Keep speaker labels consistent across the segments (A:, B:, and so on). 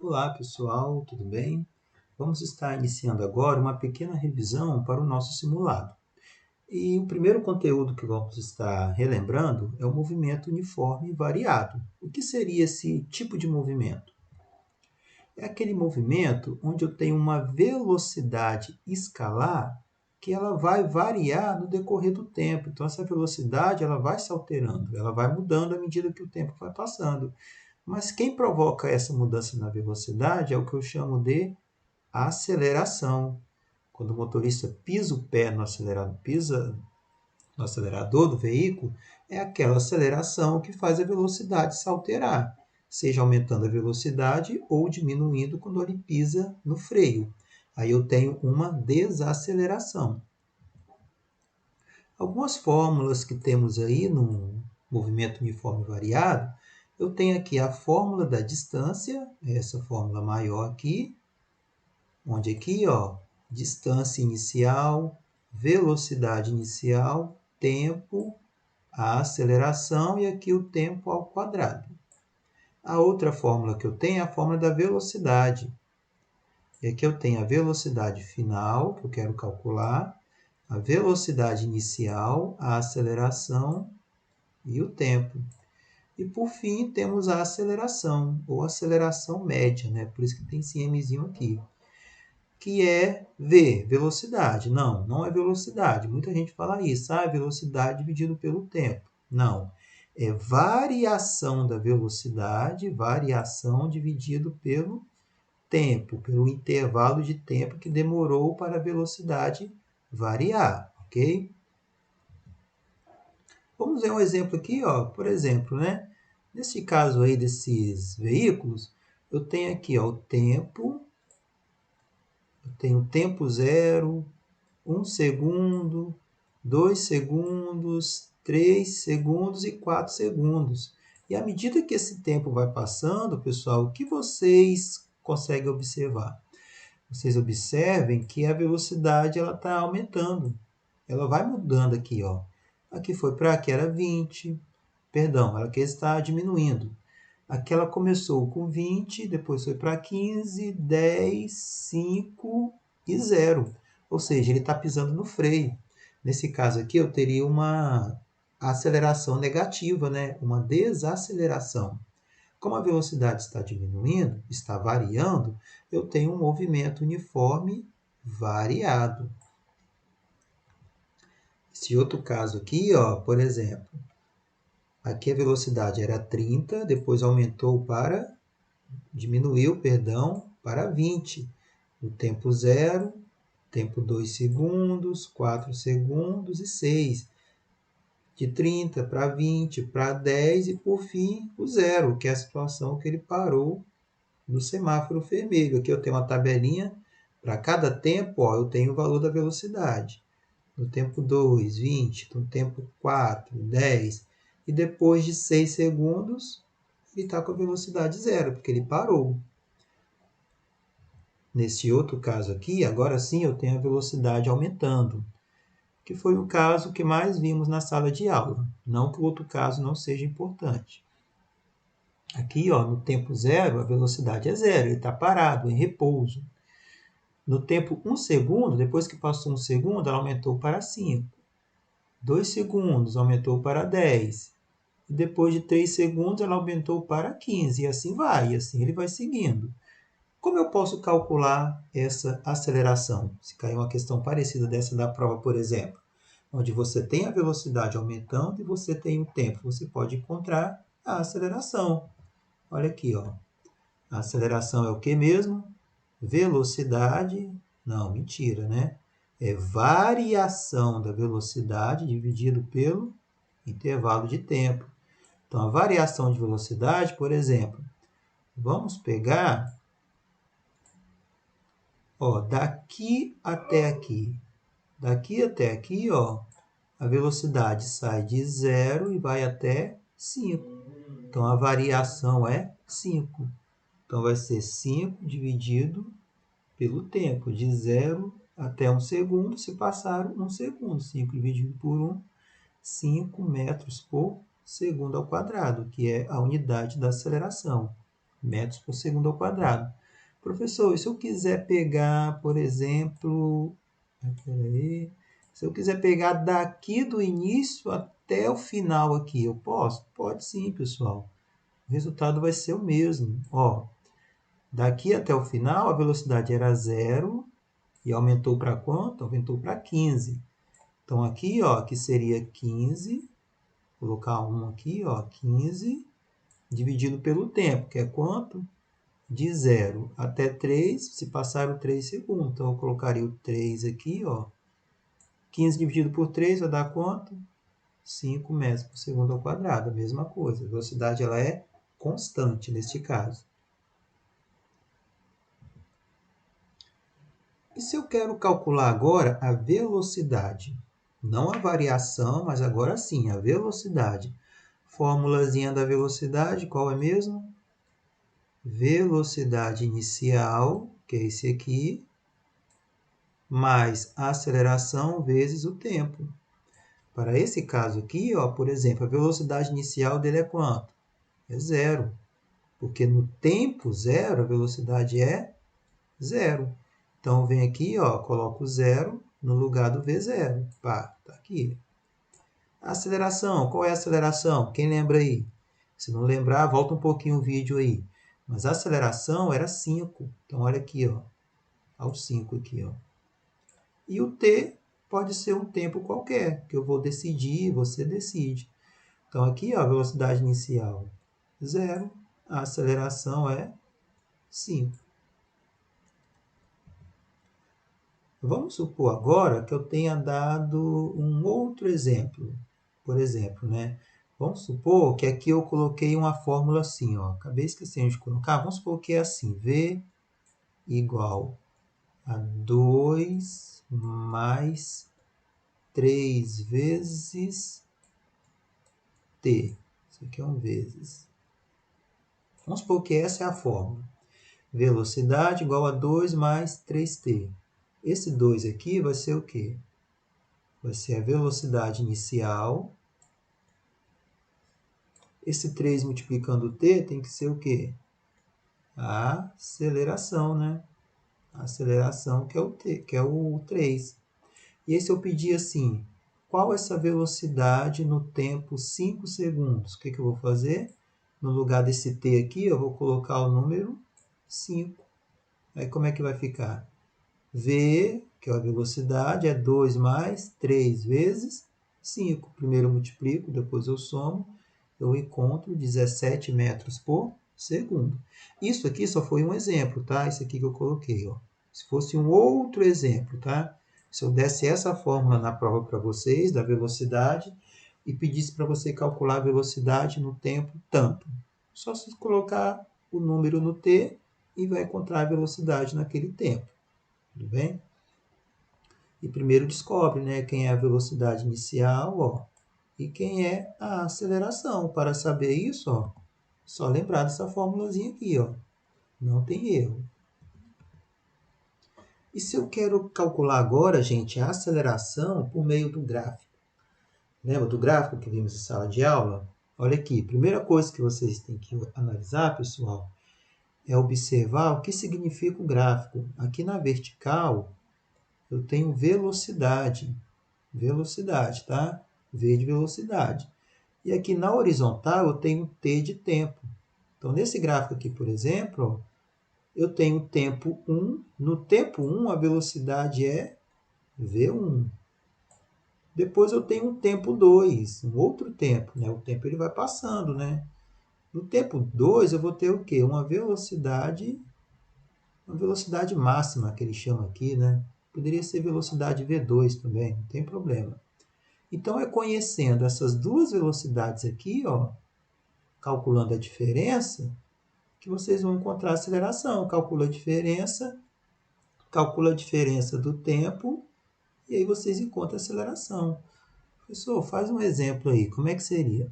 A: Olá pessoal, tudo bem? Vamos estar iniciando agora uma pequena revisão para o nosso simulado. E o primeiro conteúdo que vamos estar relembrando é o movimento uniforme variado. O que seria esse tipo de movimento? É aquele movimento onde eu tenho uma velocidade escalar que ela vai variar no decorrer do tempo. Então essa velocidade ela vai se alterando, ela vai mudando à medida que o tempo vai passando. Mas quem provoca essa mudança na velocidade é o que eu chamo de aceleração. Quando o motorista pisa o pé no acelerador, pisa no acelerador do veículo, é aquela aceleração que faz a velocidade se alterar, seja aumentando a velocidade ou diminuindo quando ele pisa no freio. Aí eu tenho uma desaceleração. Algumas fórmulas que temos aí no movimento uniforme variado, eu tenho aqui a fórmula da distância, essa fórmula maior aqui, onde aqui, ó, distância inicial, velocidade inicial, tempo, a aceleração e aqui o tempo ao quadrado. A outra fórmula que eu tenho é a fórmula da velocidade. E aqui eu tenho a velocidade final, que eu quero calcular, a velocidade inicial, a aceleração e o tempo. E por fim, temos a aceleração, ou aceleração média, né? Por isso que tem esse mzinho aqui, que é V, velocidade. Não, não é velocidade. Muita gente fala isso, velocidade dividido pelo tempo. Não, é variação da velocidade, variação dividido pelo tempo, pelo intervalo de tempo que demorou para a velocidade variar, ok? Vamos ver um exemplo aqui, ó. Por exemplo, né? Nesse caso aí desses veículos, eu tenho aqui ó, o tempo, eu tenho tempo zero, 1 segundo, 2 segundos, 3 segundos e 4 segundos. E à medida que esse tempo vai passando, pessoal, o que vocês conseguem observar? Vocês observem que a velocidade ela está aumentando. Ela vai mudando aqui, ó. Aqui foi para aqui era 20, perdão, ela aqui está diminuindo. Aqui ela começou com 20, depois foi para 15, 10, 5 e 0. Ou seja, ele está pisando no freio. Nesse caso aqui, eu teria uma aceleração negativa, né? Uma desaceleração. Como a velocidade está diminuindo, está variando, eu tenho um movimento uniforme variado. Esse outro caso aqui, ó, por exemplo, aqui a velocidade era 30, depois diminuiu, perdão, para 20. O tempo 0, tempo 2 segundos, 4 segundos e 6. De 30 para 20, para 10 e por fim o 0, que é a situação que ele parou no semáforo vermelho. Aqui eu tenho uma tabelinha, para cada tempo ó, eu tenho o valor da velocidade. No tempo 2, 20, no tempo 4, 10. E depois de 6 segundos, ele está com a velocidade zero, porque ele parou. Nesse outro caso aqui, agora sim eu tenho a velocidade aumentando, que foi o caso que mais vimos na sala de aula. Não que o outro caso não seja importante. Aqui, ó, no tempo zero, a velocidade é zero, ele está parado, em repouso. No tempo 1 segundo, depois que passou 1 segundo, ela aumentou para 5. 2 segundos, aumentou para 10. E depois de 3 segundos, ela aumentou para 15. E assim vai, e assim ele vai seguindo. Como eu posso calcular essa aceleração? Se cair uma questão parecida dessa da prova, por exemplo, onde você tem a velocidade aumentando e você tem o tempo, você pode encontrar a aceleração. Olha aqui, ó. A aceleração é o que mesmo? Velocidade, não, mentira, né? É variação da velocidade dividido pelo intervalo de tempo. Então, a variação de velocidade, por exemplo, vamos pegar, ó, daqui até aqui. Daqui até aqui, ó, a velocidade sai de 0 e vai até 5. Então, a variação é 5. Então, vai ser 5 dividido pelo tempo, de 0 até 1 segundo, se passar 1 segundo. 5 dividido por 1, 5 metros por segundo ao quadrado, que é a unidade da aceleração. metros por segundo ao quadrado. Professor, e se eu quiser pegar, por exemplo, se eu quiser pegar daqui do início até o final aqui, eu posso? Pode sim, pessoal. O resultado vai ser o mesmo. Ó, daqui até o final, a velocidade era 0 e aumentou para quanto? Aumentou para 15. Então, aqui, ó, que seria 15, vou colocar 1 aqui, ó, 15, dividido pelo tempo, que é quanto? De 0 até 3, se passaram 3 segundos. Então, eu colocaria o 3 aqui, ó. 15 dividido por 3 vai dar quanto? 5 metros por segundo ao quadrado, a mesma coisa. A velocidade ela é constante neste caso. E se eu quero calcular agora a velocidade? Não a variação, mas agora sim, a velocidade. Formulazinha da velocidade, qual é mesmo? Velocidade inicial, que é esse aqui, mais a aceleração vezes o tempo. Para esse caso aqui, ó, por exemplo, a velocidade inicial dele é quanto? É 0. Porque no tempo 0, a velocidade é 0. Então, vem aqui, ó, coloco 0 no lugar do V0. Pá, tá aqui. A aceleração, qual é a aceleração? Quem lembra aí? Se não lembrar, volta um pouquinho o vídeo aí. Mas a aceleração era 5. Então, olha aqui, ó, ao 5 aqui, ó. E o t pode ser um tempo qualquer, que eu vou decidir, você decide. Então, aqui, ó, a velocidade inicial 0, a aceleração é 5. Vamos supor agora que eu tenha dado um outro exemplo. Por exemplo, né? Vamos supor que aqui eu coloquei uma fórmula assim, ó. Acabei esquecendo de colocar. Vamos supor que é assim, V igual a 2 mais 3 vezes T. Isso aqui é um vezes. Vamos supor que essa é a fórmula. Velocidade igual a 2 mais 3T. Esse 2 aqui vai ser o quê? Vai ser a velocidade inicial. Esse 3 multiplicando o t tem que ser o quê? A aceleração, né? A aceleração que é o t, que é o 3. E aí se eu pedir assim, qual é essa velocidade no tempo 5 segundos? O que eu vou fazer? No lugar desse t aqui, eu vou colocar o número 5. Aí como é que vai ficar? V, que é a velocidade, é 2 mais 3 vezes 5. Primeiro eu multiplico, depois eu somo, eu encontro 17 metros por segundo. Isso aqui só foi um exemplo, tá? Isso aqui que eu coloquei, ó. Se fosse um outro exemplo, tá? Se eu desse essa fórmula na prova para vocês, da velocidade, e pedisse para você calcular a velocidade no tempo tanto. Só se colocar o número no t e vai encontrar a velocidade naquele tempo. Tudo bem? E primeiro descobre, né, quem é a velocidade inicial, ó, e quem é a aceleração. Para saber isso, ó, só lembrar dessa formulazinha aqui, ó. Não tem erro. E se eu quero calcular agora, gente, a aceleração por meio do gráfico? Lembra do gráfico que vimos em sala de aula? Olha aqui, primeira coisa que vocês têm que analisar, pessoal, é observar o que significa o gráfico. Aqui na vertical, eu tenho velocidade. Velocidade, tá? V de velocidade. E aqui na horizontal eu tenho T de tempo. Então, nesse gráfico aqui, por exemplo, ó, eu tenho o tempo 1. No tempo 1, a velocidade é V1. Depois eu tenho um tempo 2, um outro tempo, né? O tempo ele vai passando, né? No tempo 2 eu vou ter o quê? Uma velocidade máxima que ele chama aqui, né? Poderia ser velocidade V2 também, não tem problema. Então, é conhecendo essas duas velocidades aqui, ó, calculando a diferença, que vocês vão encontrar a aceleração. Calcula a diferença do tempo, e aí vocês encontram a aceleração. Professor, faz um exemplo aí, como é que seria?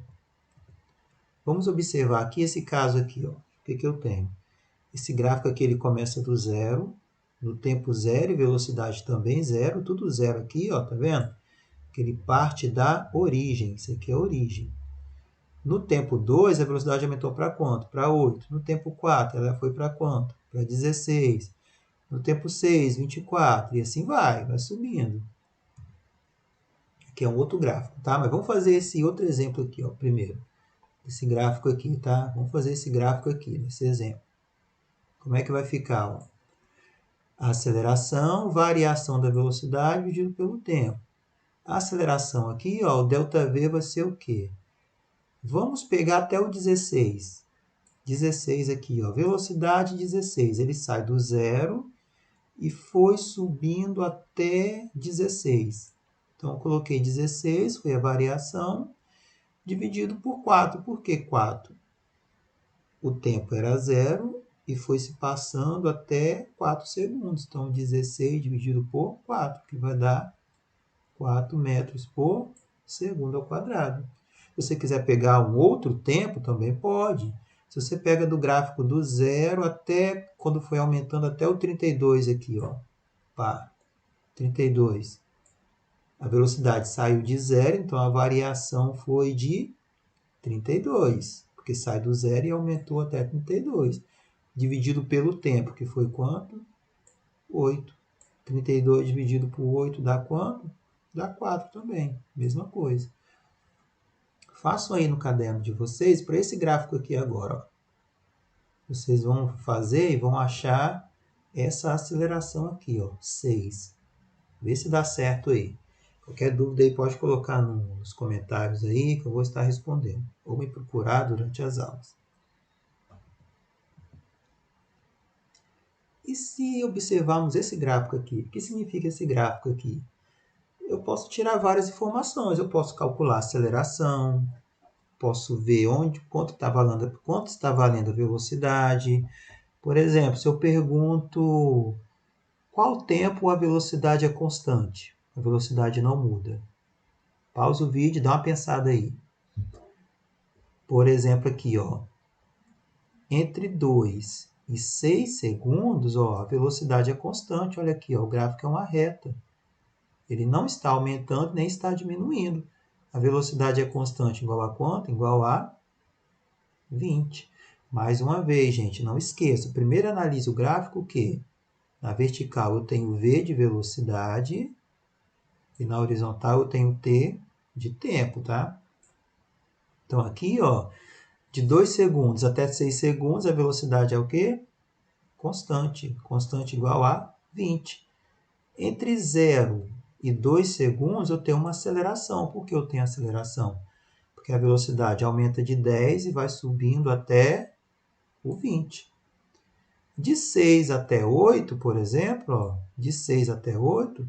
A: Vamos observar aqui esse caso aqui, ó. O que eu tenho? Esse gráfico aqui ele começa do zero, no tempo zero e velocidade também zero, tudo zero aqui, ó, tá vendo? Que ele parte da origem, isso aqui é a origem. No tempo 2, a velocidade aumentou para quanto? Para 8. No tempo 4, ela foi para quanto? Para 16. No tempo 6, 24. E assim vai subindo. Aqui é um outro gráfico, tá? Mas vamos fazer esse outro exemplo aqui, ó, primeiro. Esse gráfico aqui, tá? Vamos fazer esse gráfico aqui, nesse exemplo. Como é que vai ficar? Ó? A aceleração, variação da velocidade dividido pelo tempo. A aceleração aqui, ó, o ΔV vai ser o quê? Vamos pegar até o 16. 16 aqui, ó, velocidade 16. Ele sai do zero e foi subindo até 16. Então, eu coloquei 16, foi a variação, dividido por 4. Por que 4? O tempo era zero e foi se passando até 4 segundos. Então, 16 dividido por 4, que vai dar 4 metros por segundo ao quadrado. Se você quiser pegar um outro tempo, também pode. Se você pega do gráfico do zero até quando foi aumentando até o 32 aqui, ó. Pá, 32. A velocidade saiu de zero, então a variação foi de 32, porque sai do zero e aumentou até 32. Dividido pelo tempo, que foi quanto? 8. 32 dividido por 8 dá quanto? Dá 4 também, mesma coisa. Façam aí no caderno de vocês, para esse gráfico aqui agora. Ó. Vocês vão fazer e vão achar essa aceleração aqui, ó, 6. Vê se dá certo aí. Qualquer dúvida aí pode colocar nos comentários aí que eu vou estar respondendo. Ou me procurar durante as aulas. E se observarmos esse gráfico aqui? O que significa esse gráfico aqui? Eu posso tirar várias informações. Eu posso calcular a aceleração, posso ver quanto está valendo a velocidade. Por exemplo, se eu pergunto qual tempo a velocidade é constante, a velocidade não muda. Pausa o vídeo e dá uma pensada aí. Por exemplo, aqui, ó, entre 2 e 6 segundos, ó, a velocidade é constante. Olha aqui, ó, o gráfico é uma reta. Ele não está aumentando nem está diminuindo. A velocidade é constante igual a quanto? Igual a 20. Mais uma vez, gente, não esqueça. Primeiro analise o gráfico que na vertical eu tenho V de velocidade e na horizontal eu tenho T de tempo, tá? Então aqui, ó, de 2 segundos até 6 segundos, a velocidade é o quê? Constante. Constante igual a 20. Entre 0 e 2 segundos, eu tenho uma aceleração. Por que eu tenho aceleração? Porque a velocidade aumenta de 10 e vai subindo até o 20. De 6 até 8, por exemplo, ó, de 6 até 8,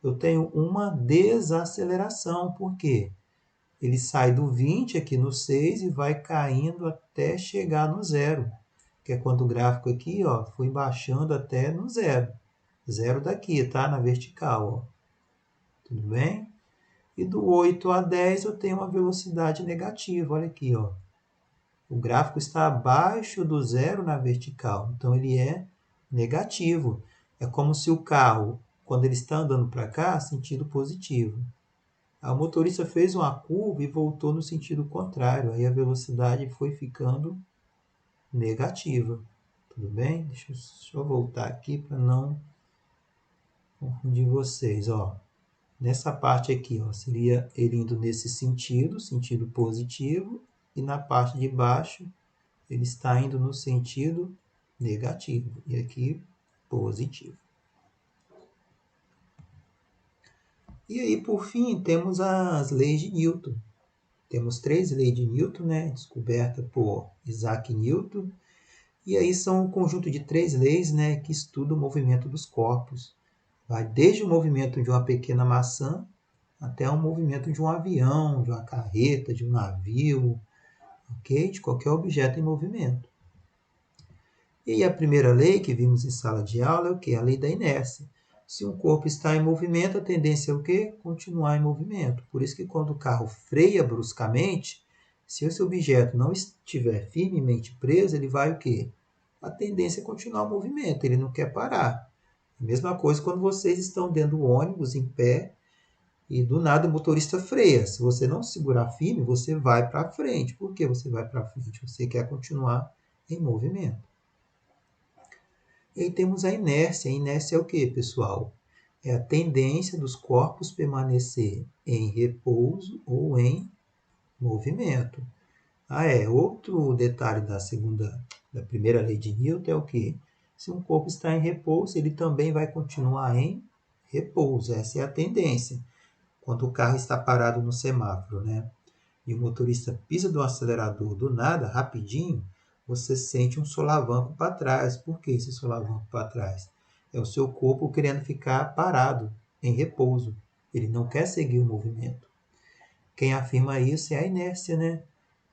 A: eu tenho uma desaceleração. Por quê? Ele sai do 20 aqui no 6 e vai caindo até chegar no 0. Que é quando o gráfico aqui, ó, foi baixando até no 0. 0 daqui, tá? Na vertical, ó. Tudo bem? E do 8 a 10 eu tenho uma velocidade negativa. Olha aqui, ó. O gráfico está abaixo do 0 na vertical. Então, ele é negativo. É como se o carro, quando ele está andando para cá, sentido positivo. O motorista fez uma curva e voltou no sentido contrário. Aí a velocidade foi ficando negativa. Tudo bem? Deixa eu voltar aqui para não confundir vocês. Ó. Nessa parte aqui, ó, seria ele indo nesse sentido, sentido positivo. E na parte de baixo, ele está indo no sentido negativo. E aqui, positivo. E aí, por fim, temos as leis de Newton. Temos 3 leis de Newton, né, descoberta por Isaac Newton. E aí são um conjunto de 3 leis, né, que estudam o movimento dos corpos. Vai desde o movimento de uma pequena maçã até o movimento de um avião, de uma carreta, de um navio, ok? De qualquer objeto em movimento. E a primeira lei que vimos em sala de aula é o quê? A lei da inércia. Se um corpo está em movimento, a tendência é o quê? Continuar em movimento. Por isso que quando o carro freia bruscamente, se esse objeto não estiver firmemente preso, ele vai o quê? A tendência é continuar o movimento, ele não quer parar. A mesma coisa quando vocês estão dentro do ônibus, em pé, e do nada o motorista freia. Se você não segurar firme, você vai para frente. Por que você vai para frente? Você quer continuar em movimento. E aí temos a inércia. A inércia é o que, pessoal? É a tendência dos corpos permanecer em repouso ou em movimento. Outro detalhe da primeira lei de Newton é o que? Se um corpo está em repouso, ele também vai continuar em repouso. Essa é a tendência. Quando o carro está parado no semáforo, né? E o motorista pisa do acelerador do nada, rapidinho, você sente um solavanco para trás. Por que esse solavanco para trás? É o seu corpo querendo ficar parado, em repouso. Ele não quer seguir o movimento. Quem afirma isso é a inércia, né?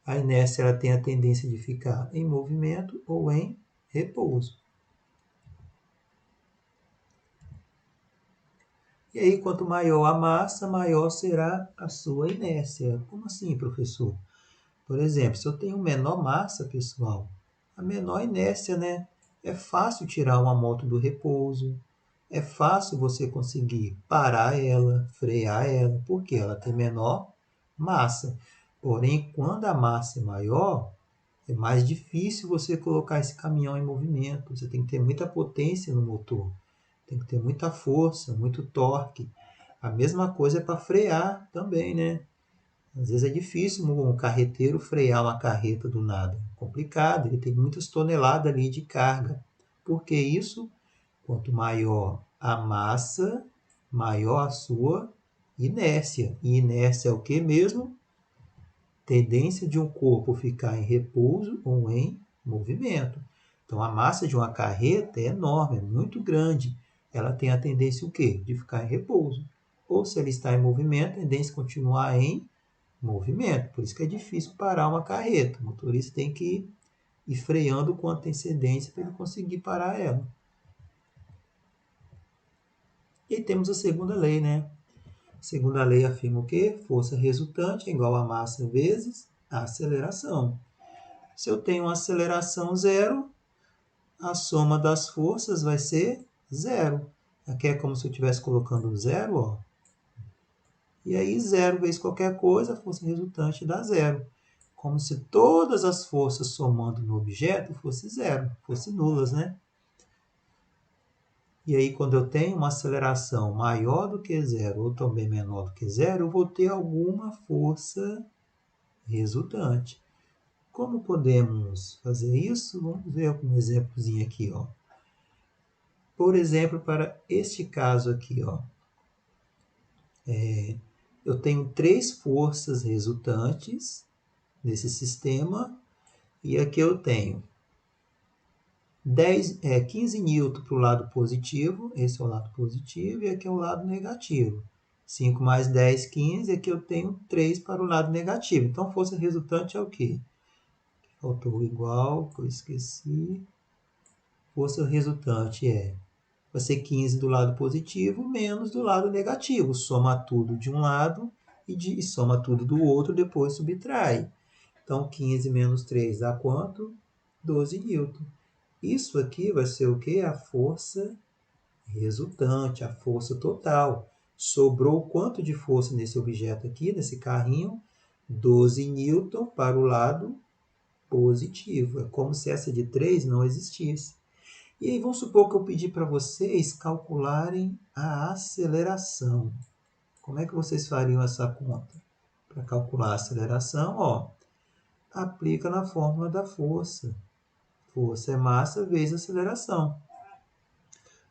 A: A inércia ela tem a tendência de ficar em movimento ou em repouso. E aí, quanto maior a massa, maior será a sua inércia. Como assim, professor? Por exemplo, se eu tenho menor massa, pessoal, a menor inércia, né? É fácil tirar uma moto do repouso, é fácil você conseguir parar ela, frear ela, porque ela tem menor massa. Porém, quando a massa é maior, é mais difícil você colocar esse caminhão em movimento. Você tem que ter muita potência no motor, tem que ter muita força, muito torque. A mesma coisa é para frear também, né? Às vezes é difícil um carreteiro frear uma carreta do nada. É complicado, ele tem muitas toneladas ali de carga. Por que isso? Quanto maior a massa, maior a sua inércia. E inércia é o que mesmo? Tendência de um corpo ficar em repouso ou em movimento. Então a massa de uma carreta é enorme, é muito grande. Ela tem a tendência o quê? De ficar em repouso. Ou se ela está em movimento, a tendência de continuar em movimento. Por isso que é difícil parar uma carreta. O motorista tem que ir freando com antecedência para ele conseguir parar ela. E aí temos a segunda lei, né? A segunda lei afirma o quê? Força resultante é igual a massa vezes a aceleração. Se eu tenho uma aceleração zero, a soma das forças vai ser zero. Aqui é como se eu estivesse colocando zero, ó. E aí zero vezes qualquer coisa, a força resultante dá zero. Como se todas as forças somando no objeto fosse zero, fosse nulas, né? E aí, quando eu tenho uma aceleração maior do que zero ou também menor do que zero, eu vou ter alguma força resultante. Como podemos fazer isso? Vamos ver um exemplozinho aqui, ó. Por exemplo, para este caso aqui, ó, eu tenho 3 forças resultantes nesse sistema e aqui eu tenho 15 newton para o lado positivo, esse é o lado positivo, e aqui é o lado negativo. 5 mais 10, 15, aqui eu tenho 3 para o lado negativo. Então, força resultante é o quê? Faltou o igual, que eu esqueci. Força resultante vai ser 15 do lado positivo menos do lado negativo. Soma tudo de um lado e soma tudo do outro, depois subtrai. Então, 15 menos 3 dá quanto? 12 newton. Isso aqui vai ser o que? A força resultante, a força total. Sobrou quanto de força nesse objeto aqui, nesse carrinho? 12 newton para o lado positivo. É como se essa de 3 não existisse. E aí vamos supor que eu pedi para vocês calcularem a aceleração. Como é que vocês fariam essa conta? Para calcular a aceleração, ó, aplica na fórmula da força. Força é massa vezes aceleração.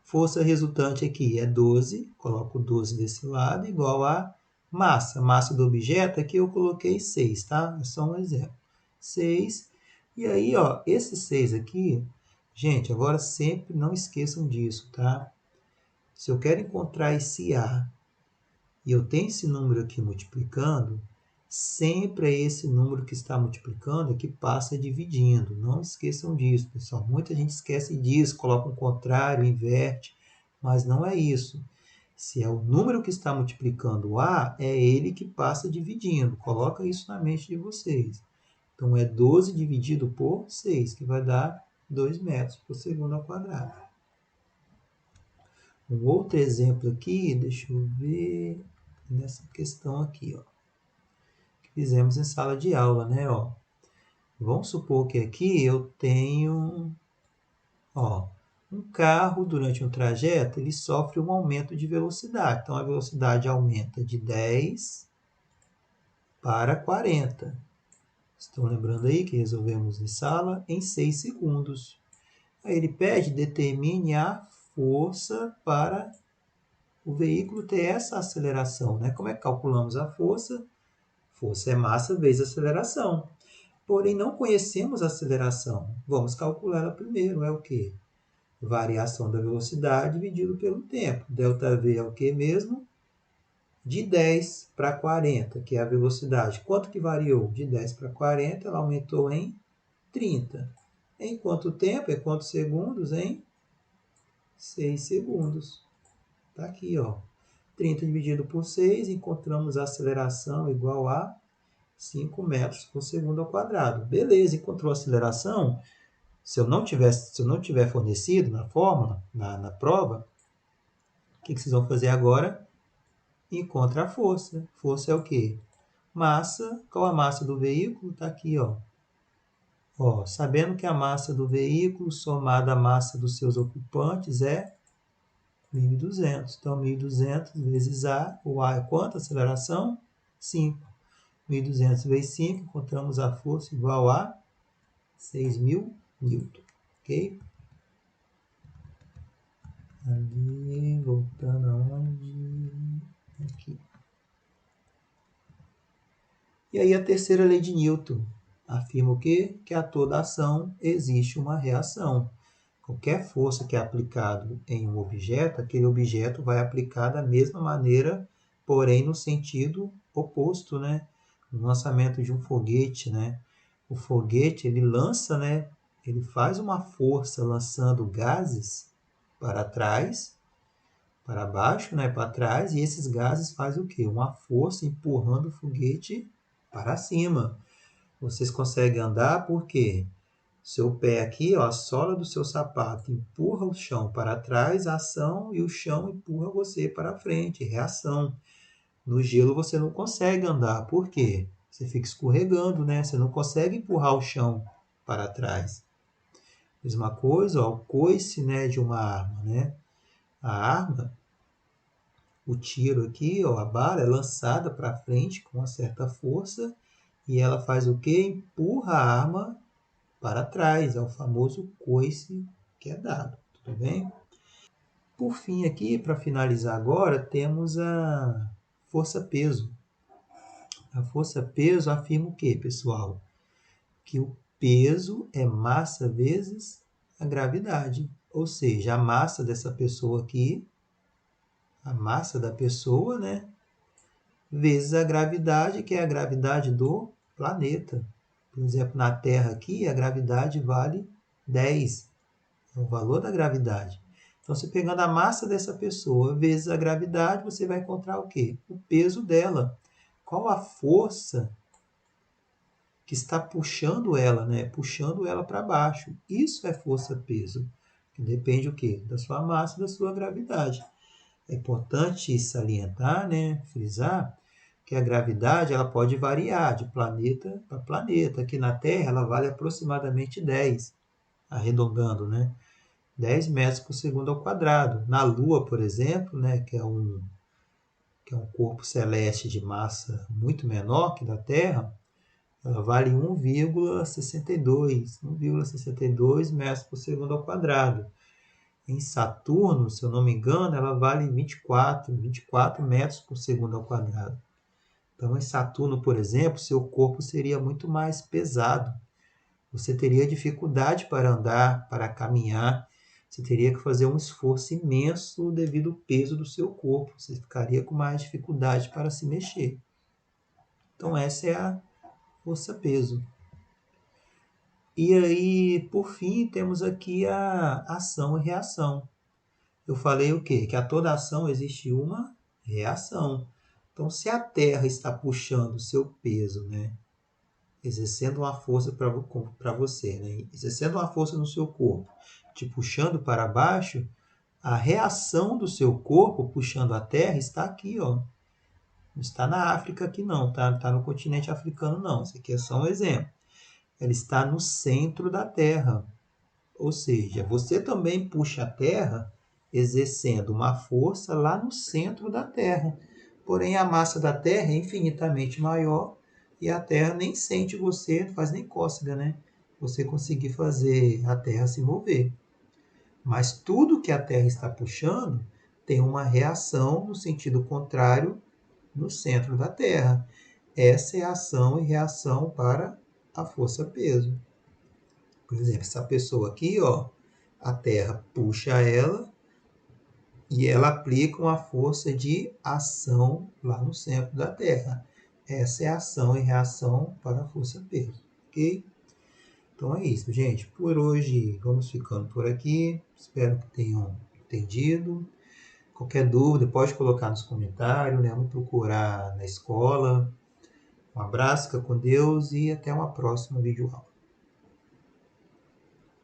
A: Força resultante aqui é 12, coloco 12 desse lado, igual a massa. Massa do objeto aqui eu coloquei 6, tá? É só um exemplo. 6. E aí, ó, esse 6 aqui, gente, agora sempre não esqueçam disso, tá? Se eu quero encontrar esse A e eu tenho esse número aqui multiplicando, sempre é esse número que está multiplicando que passa dividindo. Não esqueçam disso, pessoal. Muita gente esquece disso, coloca um contrário, inverte, mas não é isso. Se é o número que está multiplicando o A, é ele que passa dividindo. Coloca isso na mente de vocês. Então, é 12 dividido por 6, que vai dar 2 metros por segundo ao quadrado. Um outro exemplo aqui, deixa eu ver. nessa questão aqui, ó, que fizemos em sala de aula, né? Ó, vamos supor que aqui eu tenho, ó, um carro durante um trajeto, ele sofre um aumento de velocidade. Então, a velocidade aumenta de 10 para 40. Estão lembrando aí que resolvemos em sala em 6 segundos. Aí ele pede, determine a força para o veículo ter essa aceleração, né? Como é que calculamos a força? Força é massa vezes aceleração. Porém, não conhecemos a aceleração. Vamos calculá-la primeiro. É o quê? Variação da velocidade dividido pelo tempo. ΔV é o que mesmo? De 10 para 40, que é a velocidade. Quanto que variou? De 10 para 40, ela aumentou em 30. Em quanto tempo? Em quantos segundos? Em 6 segundos. Está aqui, ó. 30 dividido por 6, encontramos a aceleração igual a 5 metros por segundo ao quadrado. Beleza, encontrou a aceleração? Se eu não tiver fornecido na fórmula, na prova, o que vocês vão fazer agora? Encontra a força. Força é o quê? Massa. Qual a massa do veículo? Está aqui, ó. Ó, sabendo que a massa do veículo somada à massa dos seus ocupantes é 1.200. Então, 1.200 vezes A. O A é quanto? Aceleração? 5. 1.200 vezes 5, encontramos a força igual a 6.000 newton. Ok? Ali, voltando aonde? Aqui. E aí a terceira lei de Newton afirma o quê? Que a toda ação existe uma reação. Qualquer força que é aplicada em um objeto, aquele objeto vai aplicar da mesma maneira, porém no sentido oposto, né? No lançamento de um foguete, né? O foguete, ele lança, né? Ele faz uma força lançando gases para trás, para baixo, né? Para trás, e esses gases fazem o quê? Uma força empurrando o foguete para cima. Vocês conseguem andar por quê? Seu pé aqui, ó, a sola do seu sapato empurra o chão para trás, ação, e o chão empurra você para frente, reação. No gelo você não consegue andar, por quê? Você fica escorregando, né? Você não consegue empurrar o chão para trás. Mesma coisa, ó, o coice, né, de uma arma, né? A arma, o tiro aqui, ó, a bala é lançada para frente com uma certa força e ela faz o quê? Empurra a arma para trás, é o famoso coice que é dado, tudo bem? Por fim aqui, para finalizar agora, temos a força-peso. A força-peso afirma o quê, pessoal? Que o peso é massa vezes a gravidade, ou seja, a massa dessa pessoa aqui, a massa da pessoa, né? Vezes a gravidade, que é a gravidade do planeta. Por exemplo, na Terra aqui, a gravidade vale 10. É o valor da gravidade. Então, você pegando a massa dessa pessoa vezes a gravidade, você vai encontrar o quê? O peso dela. Qual a força que está puxando ela, né? Puxando ela para baixo. Isso é força-peso. Depende o quê? Da sua massa e da sua gravidade. É importante salientar, né? Frisar que a gravidade ela pode variar de planeta para planeta. Aqui na Terra ela vale aproximadamente 10, arredondando, né? 10 metros por segundo ao quadrado. Na Lua, por exemplo, né, que é um corpo celeste de massa muito menor que da Terra, ela vale 1,62 metros por segundo ao quadrado. Em Saturno, se eu não me engano, ela vale 24 metros por segundo ao quadrado. Então, em Saturno, por exemplo, seu corpo seria muito mais pesado. Você teria dificuldade para andar, para caminhar. Você teria que fazer um esforço imenso devido ao peso do seu corpo. Você ficaria com mais dificuldade para se mexer. Então, essa é a força-peso. E aí, por fim, temos aqui a ação e reação. Eu falei o quê? Que a toda ação existe uma reação. Então, se a Terra está puxando o seu peso, né? Exercendo uma força para você, né? Exercendo uma força no seu corpo, te puxando para baixo, a reação do seu corpo puxando a Terra está aqui, ó. Não está na África aqui não, tá no continente africano não. Isso aqui é só um exemplo. Ela está no centro da Terra. Ou seja, você também puxa a Terra exercendo uma força lá no centro da Terra. Porém, a massa da Terra é infinitamente maior e a Terra nem sente você, não faz nem cócega, né? Você conseguir fazer a Terra se mover. Mas tudo que a Terra está puxando tem uma reação no sentido contrário no centro da Terra. Essa é a ação e reação para a força-peso. Por exemplo, essa pessoa aqui, ó, a Terra puxa ela e ela aplica uma força de ação lá no centro da Terra. Essa é a ação e reação para a força-peso, ok? Então é isso, gente. Por hoje vamos ficando por aqui. Espero que tenham entendido. Qualquer dúvida pode colocar nos comentários, né? Vamos procurar na escola. Um abraço, fica com Deus e até uma próxima videoaula.